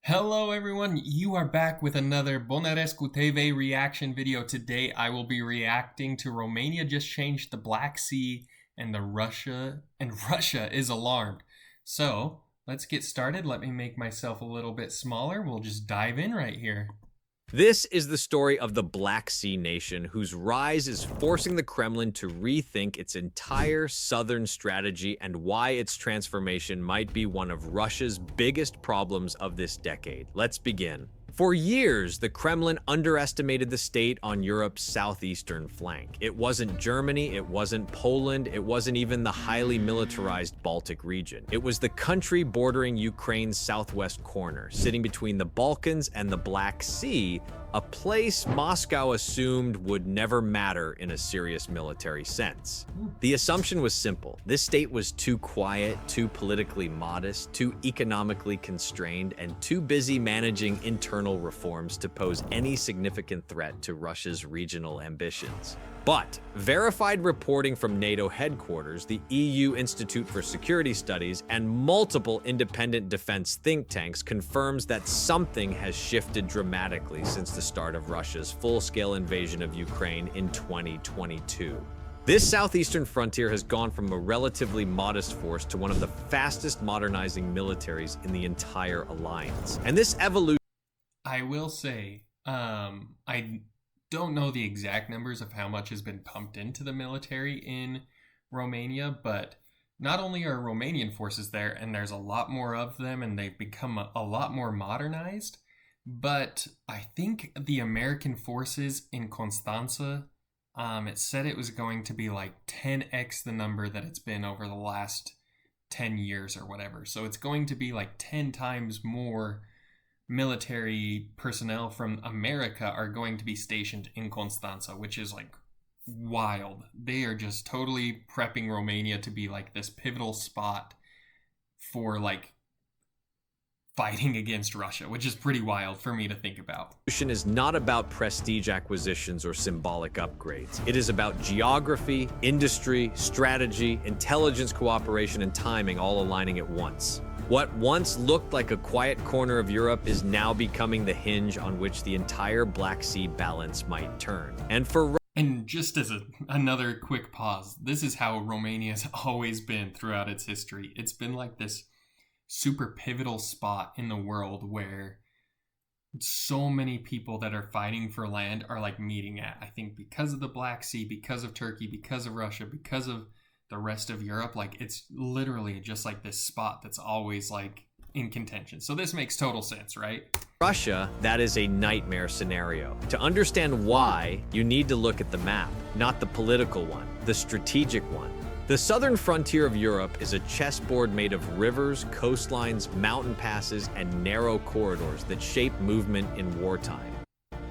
Hello everyone, you are back with another Bonarescu TV reaction video. Today I will be reacting to Romania just changed the Black Sea and Russia is alarmed. So let's get started. Let me make myself a little bit smaller. We'll just dive in right here. This is the story of the Black Sea nation, whose rise is forcing the Kremlin to rethink its entire southern strategy and why its transformation might be one of Russia's biggest problems of this decade. Let's begin. For years, the Kremlin underestimated the state on Europe's southeastern flank. It wasn't Germany, it wasn't Poland, it wasn't even the highly militarized Baltic region. It was the country bordering Ukraine's southwest corner, sitting between the Balkans and the Black Sea, a place Moscow assumed would never matter in a serious military sense. The assumption was simple. This state was too quiet, too politically modest, too economically constrained, and too busy managing internal reforms to pose any significant threat to Russia's regional ambitions. But verified reporting from NATO headquarters, the EU Institute for Security Studies, and multiple independent defense think tanks confirms that something has shifted dramatically since the start of Russia's full-scale invasion of Ukraine in 2022. This southeastern frontier has gone from a relatively modest force to one of the fastest modernizing militaries in the entire alliance. And this evolution... I will say, I don't know the exact numbers of how much has been pumped into the military in Romania, but not only are Romanian forces there, and there's a lot more of them, and they've become a lot more modernized, but I think the American forces in Constanța, it said it was going to be like 10x the number that it's been over the last 10 years or whatever. So it's going to be like 10 times more military personnel from America are going to be stationed in Constanța, which is like wild. They are just totally prepping Romania to be like this pivotal spot for like fighting against Russia, which is pretty wild for me to think about. Is not about prestige acquisitions or symbolic upgrades. It is about geography, industry, strategy, intelligence cooperation, and timing all aligning at once. What once looked like a quiet corner of Europe is now becoming the hinge on which the entire Black Sea balance might turn. And just as another quick pause, this is how Romania has always been throughout its history. It's been like this super pivotal spot in the world where so many people that are fighting for land are like meeting at. I think because of the Black Sea, because of Turkey, because of Russia, because of the rest of Europe, like it's literally just like this spot that's always like in contention. So this makes total sense, right? Russia, that is a nightmare scenario. To understand why, you need to look at the map, not the political one, the strategic one. The southern frontier of Europe is a chessboard made of rivers, coastlines, mountain passes, and narrow corridors that shape movement in wartime.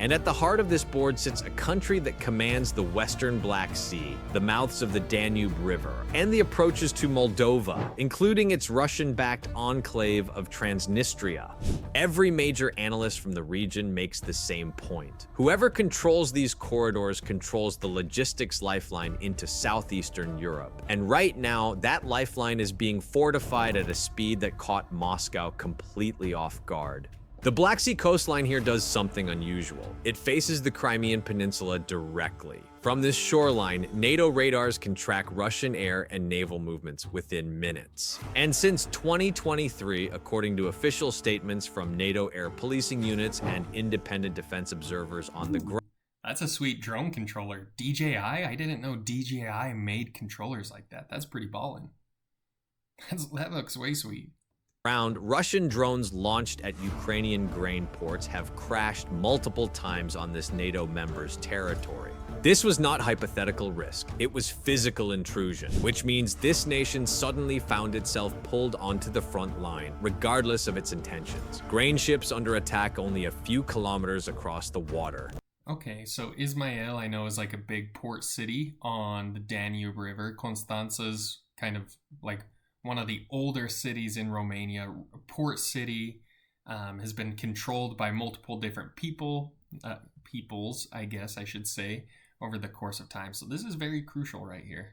And at the heart of this board sits a country that commands the western Black Sea, the mouths of the Danube River, and the approaches to Moldova, including its Russian-backed enclave of Transnistria. Every major analyst from the region makes the same point. Whoever controls these corridors controls the logistics lifeline into southeastern Europe. And right now, that lifeline is being fortified at a speed that caught Moscow completely off guard. The Black Sea coastline here does something unusual. It faces the Crimean Peninsula directly. From this shoreline, NATO radars can track Russian air and naval movements within minutes. And since 2023, according to official statements from NATO air policing units and independent defense observers on the ground. That's a sweet drone controller. DJI? I didn't know DJI made controllers like that. That's pretty ballin'. That looks way sweet. Russian drones launched at Ukrainian grain ports have crashed multiple times on this NATO member's territory. This was not hypothetical risk, it was physical intrusion, which means this nation suddenly found itself pulled onto the front line, regardless of its intentions. Grain ships under attack only a few kilometers across the water. Okay, so Ismail, I know, is like a big port city on the Danube River. Constanța's kind of like one of the older cities in Romania. Port city, has been controlled by multiple different peoples, I guess I should say, over the course of time. So this is very crucial right here.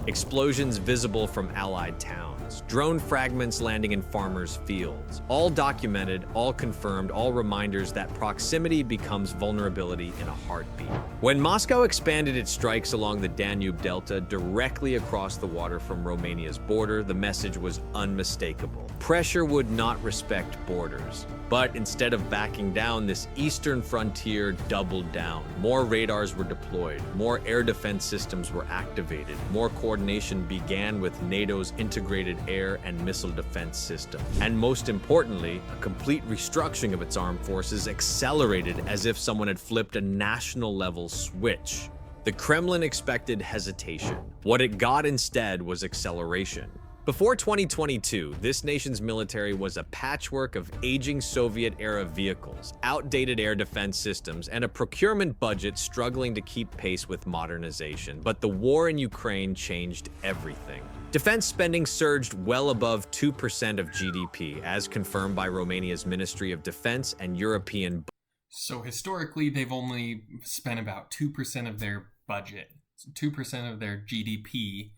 explosions visible from Allied towns, drone fragments landing in farmers' fields. All documented, all confirmed, all reminders that proximity becomes vulnerability in a heartbeat. When Moscow expanded its strikes along the Danube Delta directly across the water from Romania's border, the message was unmistakable. Pressure would not respect borders. But instead of backing down, this eastern frontier doubled down. More radars were deployed, more air defense systems were activated, more coordination began with NATO's integrated air and missile defense system. And most importantly, a complete restructuring of its armed forces accelerated as if someone had flipped a national level switch. The Kremlin expected hesitation. What it got instead was acceleration. Before 2022, this nation's military was a patchwork of aging Soviet-era vehicles, outdated air defense systems, and a procurement budget struggling to keep pace with modernization. But the war in Ukraine changed everything. Defense spending surged well above 2% of GDP, as confirmed by Romania's Ministry of Defense and European. So historically, they've only spent about 2% of their budget, 2% of their GDP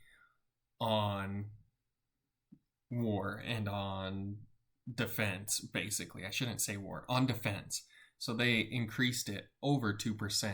on war and on defense, basically. I shouldn't say war, on defense. So they increased it over 2%.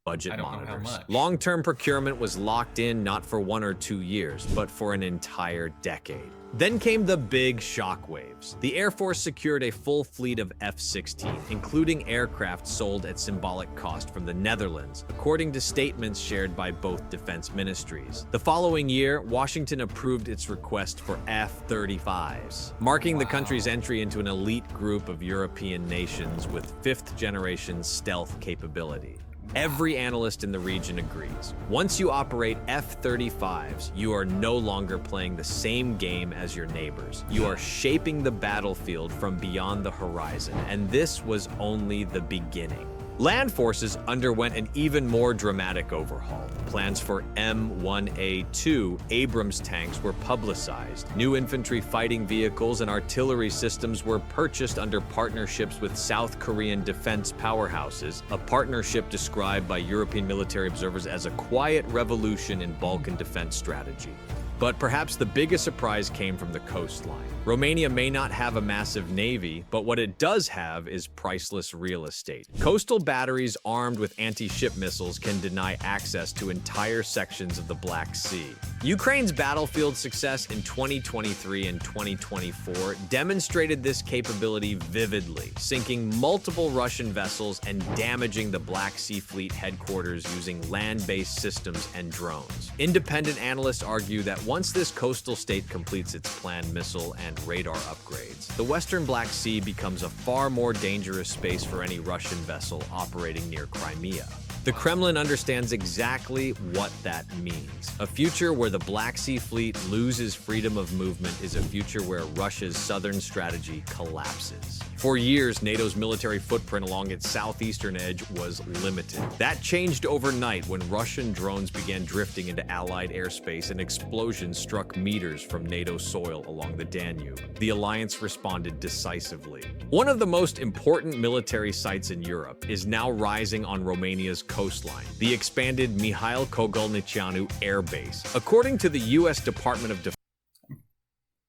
Budget I don't monitors. know how much. Long-term procurement was locked in not for 1 or 2 years, but for an entire decade. Then came the big shockwaves. The Air Force secured a full fleet of F-16, including aircraft sold at symbolic cost from the Netherlands, according to statements shared by both defense ministries. The following year, Washington approved its request for F-35s, marking the country's entry into an elite group of European nations with fifth-generation stealth capability. Every analyst in the region agrees. Once you operate F-35s, you are no longer playing the same game as your neighbors. You are shaping the battlefield from beyond the horizon, and this was only the beginning. Land forces underwent an even more dramatic overhaul. Plans for M1A2 Abrams tanks were publicized. New infantry fighting vehicles and artillery systems were purchased under partnerships with South Korean defense powerhouses, a partnership described by European military observers as a quiet revolution in Balkan defense strategy. But perhaps the biggest surprise came from the coastline. Romania may not have a massive navy, but what it does have is priceless real estate. Coastal batteries armed with anti-ship missiles can deny access to entire sections of the Black Sea. Ukraine's battlefield success in 2023 and 2024 demonstrated this capability vividly, sinking multiple Russian vessels and damaging the Black Sea Fleet headquarters using land-based systems and drones. Independent analysts argue that once this coastal state completes its planned missile and radar upgrades, the Western Black Sea becomes a far more dangerous space for any Russian vessel operating near Crimea. The Kremlin understands exactly what that means. A future where the Black Sea Fleet loses freedom of movement is a future where Russia's southern strategy collapses. For years, NATO's military footprint along its southeastern edge was limited. That changed overnight when Russian drones began drifting into Allied airspace and explosions struck meters from NATO soil along the Danube. The alliance responded decisively. One of the most important military sites in Europe is now rising on Romania's coastline, the expanded Mihail Kogolnicianu Air Base. According to the U.S. Department of Defense,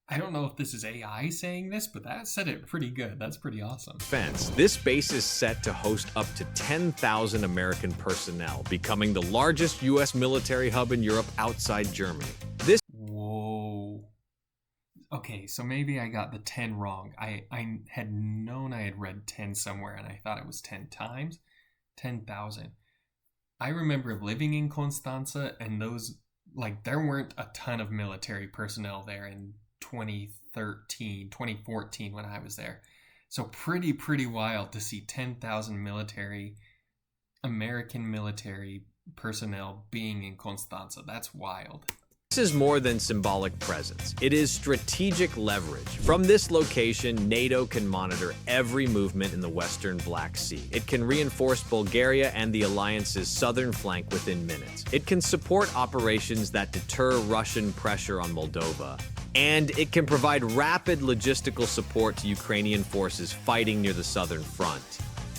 I don't know if this is AI saying this, but that said it pretty good. That's pretty awesome. This base is set to host up to 10,000 American personnel, becoming the largest U.S. military hub in Europe outside Germany. Whoa. Okay, so maybe I got the 10 wrong. I had known I had read 10 somewhere, and I thought it was 10 times. 10,000. I remember living in Constanța, and there weren't a ton of military personnel there in 2014 when I was there. So pretty wild to see 10,000 American military personnel being in Constanța. That's wild. This is more than symbolic presence. It is strategic leverage. From this location, NATO can monitor every movement in the Western Black Sea. It can reinforce Bulgaria and the alliance's southern flank within minutes. It can support operations that deter Russian pressure on Moldova. And it can provide rapid logistical support to Ukrainian forces fighting near the southern front.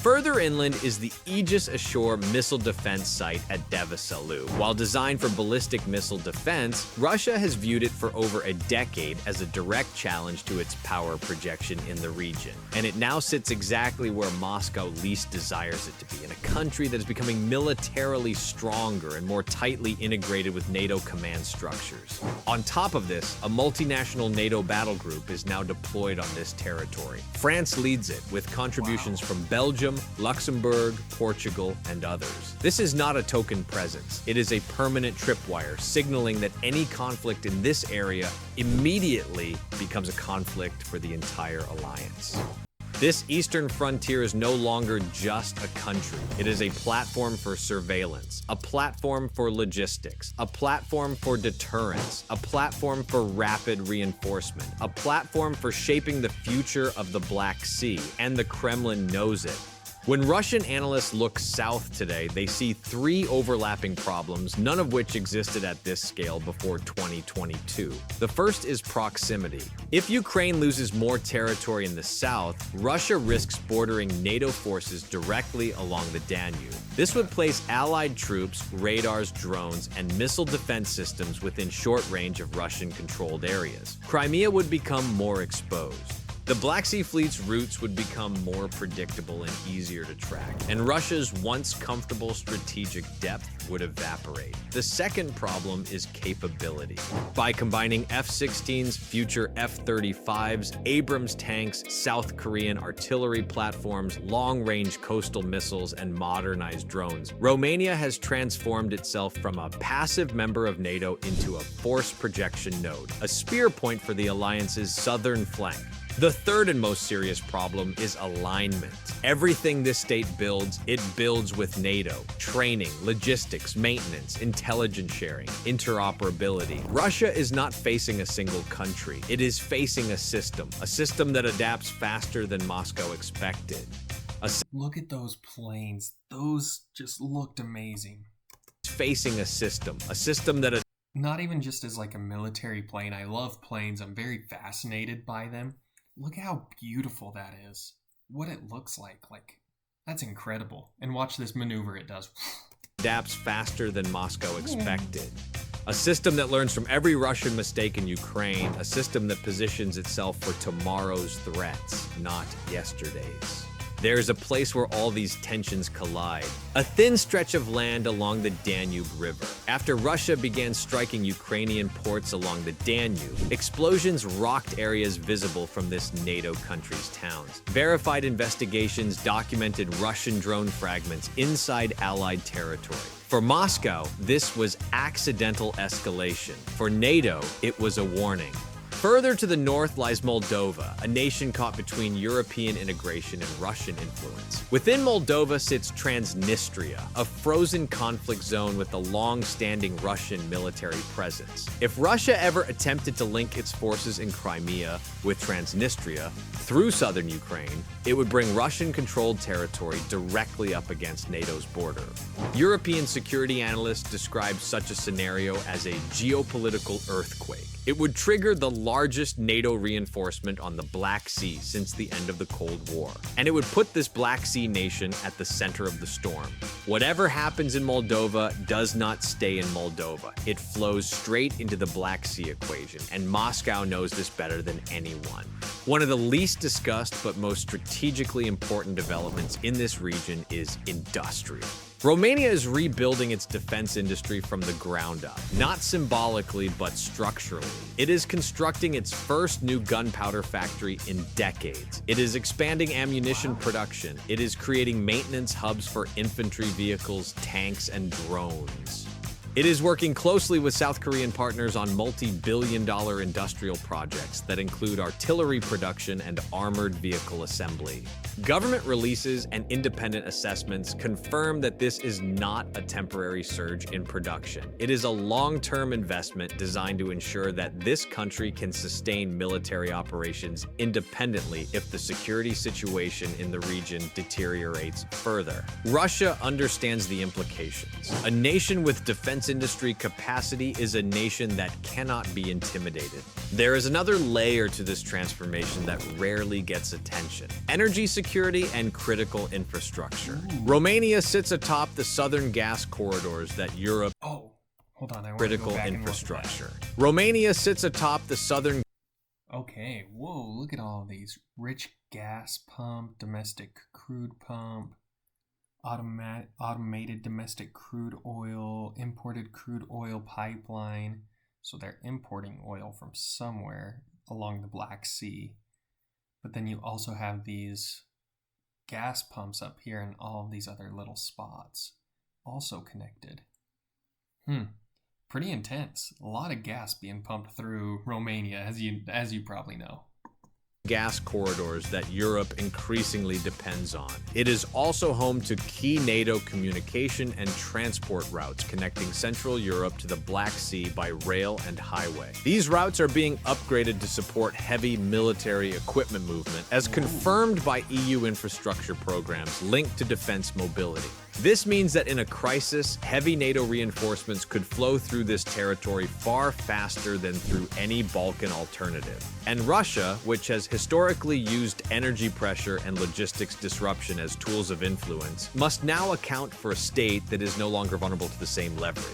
Further inland is the Aegis Ashore missile defense site at Devasalu. While designed for ballistic missile defense, Russia has viewed it for over a decade as a direct challenge to its power projection in the region. And it now sits exactly where Moscow least desires it to be, in a country that is becoming militarily stronger and more tightly integrated with NATO command structures. On top of this, a multinational NATO battle group is now deployed on this territory. France leads it, with contributions from Belgium, Luxembourg, Portugal, and others. This is not a token presence. It is a permanent tripwire, signaling that any conflict in this area immediately becomes a conflict for the entire alliance. This eastern frontier is no longer just a country. It is a platform for surveillance, a platform for logistics, a platform for deterrence, a platform for rapid reinforcement, a platform for shaping the future of the Black Sea, and the Kremlin knows it. When Russian analysts look south today, they see three overlapping problems, none of which existed at this scale before 2022. The first is proximity. If Ukraine loses more territory in the south, Russia risks bordering NATO forces directly along the Danube. This would place Allied troops, radars, drones, and missile defense systems within short range of Russian-controlled areas. Crimea would become more exposed. The Black Sea Fleet's routes would become more predictable and easier to track, and Russia's once comfortable strategic depth would evaporate. The second problem is capability. By combining F-16s, future F-35s, Abrams tanks, South Korean artillery platforms, long-range coastal missiles, and modernized drones, Romania has transformed itself from a passive member of NATO into a force projection node, a spear point for the alliance's southern flank. The third and most serious problem is alignment. Everything this state builds, it builds with NATO. Training, logistics, maintenance, intelligence sharing, interoperability. Russia is not facing a single country. It is facing a system that adapts faster than Moscow expected. Look at those planes. Those just looked amazing. Facing a system that not even just as like a military plane. I love planes. I'm very fascinated by them. Look how beautiful that is. What it looks like, that's incredible. And watch this maneuver it does. Adapts faster than Moscow expected. A system that learns from every Russian mistake in Ukraine. A system that positions itself for tomorrow's threats, not yesterday's. There's a place where all these tensions collide. A thin stretch of land along the Danube River. After Russia began striking Ukrainian ports along the Danube, explosions rocked areas visible from this NATO country's towns. Verified investigations documented Russian drone fragments inside Allied territory. For Moscow, this was accidental escalation. For NATO, it was a warning. Further to the north lies Moldova, a nation caught between European integration and Russian influence. Within Moldova sits Transnistria, a frozen conflict zone with a long-standing Russian military presence. If Russia ever attempted to link its forces in Crimea with Transnistria through southern Ukraine, it would bring Russian-controlled territory directly up against NATO's border. European security analysts describe such a scenario as a geopolitical earthquake. It would trigger the largest NATO reinforcement on the Black Sea since the end of the Cold War. And it would put this Black Sea nation at the center of the storm. Whatever happens in Moldova does not stay in Moldova. It flows straight into the Black Sea equation, and Moscow knows this better than anyone. One of the least discussed but most strategically important developments in this region is industrial. Romania is rebuilding its defense industry from the ground up, not symbolically but structurally. It is constructing its first new gunpowder factory in decades. It is expanding ammunition production. It is creating maintenance hubs for infantry vehicles, tanks, and drones. It is working closely with South Korean partners on multi-billion-dollar industrial projects that include artillery production and armored vehicle assembly. Government releases and independent assessments confirm that this is not a temporary surge in production. It is a long-term investment designed to ensure that this country can sustain military operations independently if the security situation in the region deteriorates further. Russia understands the implications. A nation with defense defense industry capacity is a nation that cannot be intimidated. There is another layer to this transformation that rarely gets attention: energy security and critical infrastructure. Romania sits atop the southern gas corridors that Europe Oh, hold on. I want to go critical back and look at infrastructure. Romania sits atop the southern that. Okay, whoa, look at all these. Rich gas pump, domestic crude pump, automated domestic crude oil, imported crude oil pipeline. So they're importing oil from somewhere along the Black Sea. But then you also have these gas pumps up here and all of these other little spots also connected. Pretty intense. A lot of gas being pumped through Romania, as you probably know. gas corridors that Europe increasingly depends on. It is also home to key NATO communication and transport routes connecting Central Europe to the Black Sea by rail and highway. These routes are being upgraded to support heavy military equipment movement, as confirmed by EU infrastructure programs linked to defense mobility. This means that in a crisis, heavy NATO reinforcements could flow through this territory far faster than through any Balkan alternative. And Russia, which has historically used energy pressure and logistics disruption as tools of influence, must now account for a state that is no longer vulnerable to the same leverage.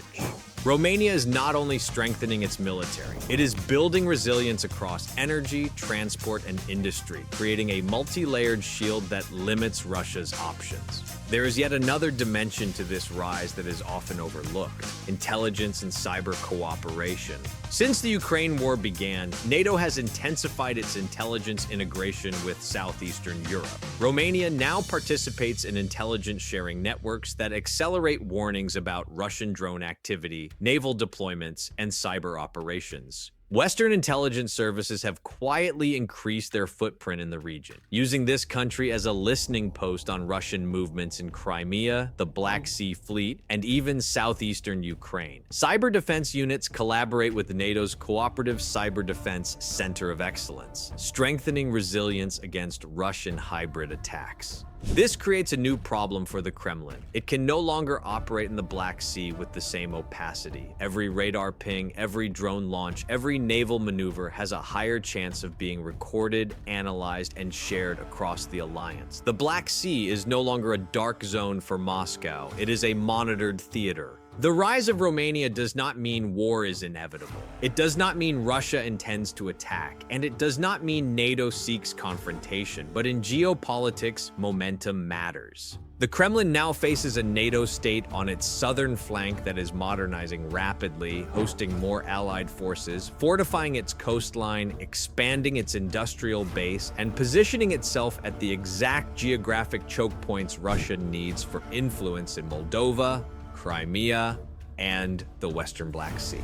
Romania is not only strengthening its military, it is building resilience across energy, transport, and industry, creating a multi-layered shield that limits Russia's options. There is yet another dimension to this rise that is often overlooked: intelligence and cyber cooperation. Since the Ukraine war began, NATO has intensified its intelligence integration with Southeastern Europe. Romania now participates in intelligence sharing networks that accelerate warnings about Russian drone activity, naval deployments, and cyber operations. Western intelligence services have quietly increased their footprint in the region, using this country as a listening post on Russian movements in Crimea, the Black Sea Fleet, and even southeastern Ukraine. Cyber defense units collaborate with NATO's Cooperative Cyber Defense Center of Excellence, strengthening resilience against Russian hybrid attacks. This creates a new problem for the Kremlin. It can no longer operate in the Black Sea with the same opacity. Every radar ping, every drone launch, every naval maneuver has a higher chance of being recorded, analyzed, and shared across the alliance. The Black Sea is no longer a dark zone for Moscow. It is a monitored theater. The rise of Romania does not mean war is inevitable. It does not mean Russia intends to attack, and it does not mean NATO seeks confrontation, but in geopolitics, momentum matters. The Kremlin now faces a NATO state on its southern flank that is modernizing rapidly, hosting more allied forces, fortifying its coastline, expanding its industrial base, and positioning itself at the exact geographic choke points Russia needs for influence in Moldova, Crimea, and the Western Black Sea.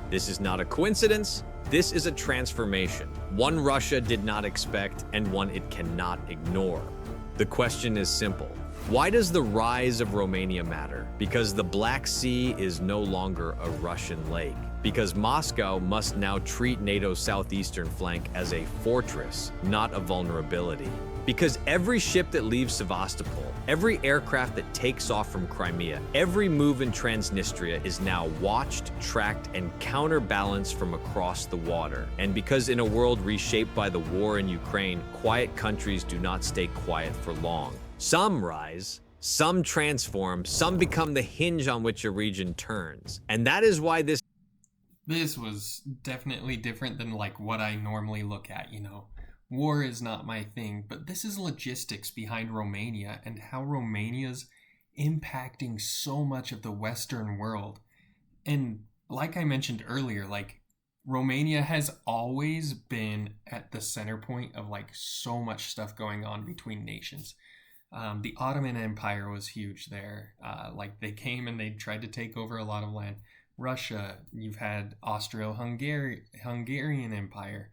This is not a coincidence. This is a transformation, one Russia did not expect and one it cannot ignore. The question is simple. Why does the rise of Romania matter? Because the Black Sea is no longer a Russian lake. Because Moscow must now treat NATO's southeastern flank as a fortress, not a vulnerability. Because every ship that leaves Sevastopol, every aircraft that takes off from Crimea, every move in Transnistria is now watched, tracked, and counterbalanced from across the water. And because in a world reshaped by the war in Ukraine, quiet countries do not stay quiet for long. Some rise, some transform, some become the hinge on which a region turns. And that is why this was definitely different than like what I normally look at, you know. War is not my thing, but this is logistics behind Romania and how Romania's impacting so much of the Western world. And like I mentioned earlier, like Romania has always been at the center point of like so much stuff going on between nations. The Ottoman Empire was huge there. Like they came and they tried to take over a lot of land. Russia, you've had Hungarian Empire.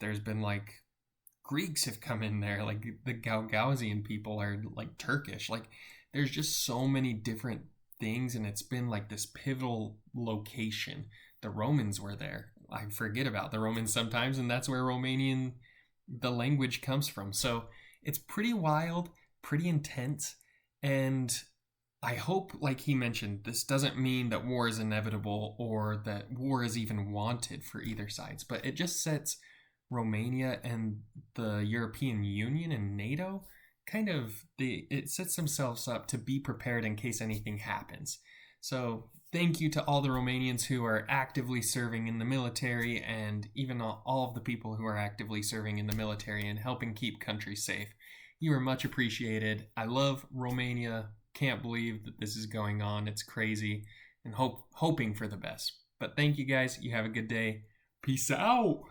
There's been like Greeks have come in there, like the Gagauzien people are like Turkish. Like there's just so many different things, and it's been like this pivotal location. The Romans were there. I forget about the Romans sometimes, and that's where Romanian, the language, comes from. So it's pretty wild, pretty intense, and I hope, like he mentioned, this doesn't mean that war is inevitable or that war is even wanted for either sides, but it just sets Romania and the European Union and NATO it sets themselves up to be prepared in case anything happens. So thank you to all the Romanians who are actively serving in the military, and even all of the people who are actively serving in the military and helping keep countries safe. You are much appreciated. I love Romania. Can't believe that this is going on. It's crazy, and hoping for the best. But thank you guys. You have a good day. Peace out.